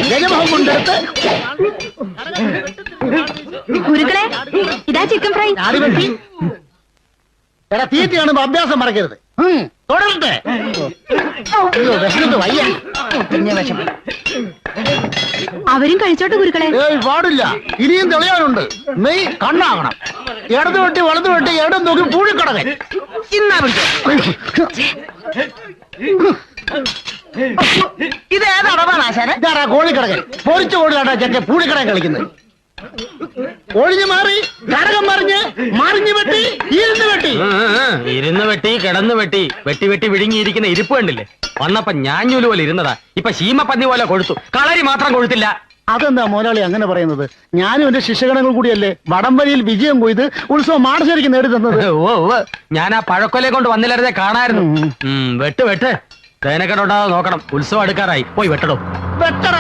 ഗജമുഖം കൊണ്ടെടുത്ത് ഗുരുക്കളെ ഇതാ chicken fry. ആടിവെട്ടി എടാ തീറ്റ കാണുമ്പോ അഭ്യാസം മറക്കരുത്. തുടരട്ടെ. അയ്യോ വിശന്നിട്ട് വയ്യ. പിന്നെ വിഷം. അവരും കഴിച്ചോട്ടെ ഗുരുക്കളെ. ഏയ് പാടില്ല, ഇനിയും തെളിയാനുണ്ട്. നെയ് കണ്ണാകണം. ഇടത് വെട്ടി വലത് വെട്ടി ഇടം നോക്കി പൂഴിക്കടകൻ. ഇത് ഏതടവാണ് ആശാനെ? ഇതാടാ കോഴിക്കടകൻ. പൊരിച്ച കോഴിലാട്ടാ ചെക്കെ പൂഴിക്കടകൻ കളിക്കുന്നത്. ഒഴിഞ്ഞു മാറി കടകം മറിഞ്ഞ് മറിഞ്ഞു വെട്ടി ഇരുന്ന് വെട്ടി. ഇരുന്ന് വെട്ടി കിടന്ന് വെട്ടി വെട്ടി വെട്ടി വിഴുങ്ങിയിരിക്കുന്ന ഇരിപ്പ് കണ്ടില്ലേ? വന്നപ്പോ ഞാഞ്ഞൂല് പോലെ ഇരുന്നതാ, ഇപ്പൊ ശീമപ്പന്നി പോലെ കൊഴുത്തു. കളരി മാത്രം കൊഴുത്തില്ല. അതെന്താ മോലാളി അങ്ങനെ പറയുന്നത്? ഞാനും എന്റെ ശിഷ്യഗണങ്ങൾ കൂടിയല്ലേ വടംവലിയിൽ വിജയം കൊയ്ത് ഉത്സവം മാടശ്ശേരിക്ക് നേടിത്തന്നത്. ഞാൻ ആ പഴക്കൊലെ കൊണ്ട് വന്നില്ലായിരുന്നേ കാണായിരുന്നു. വെട്ട് വെട്ട് തേനക്കെട്ടുണ്ടാകാതെ നോക്കണം. ഉത്സവം അടുക്കാറായി, പോയി വെട്ടടോ. വെട്ടറ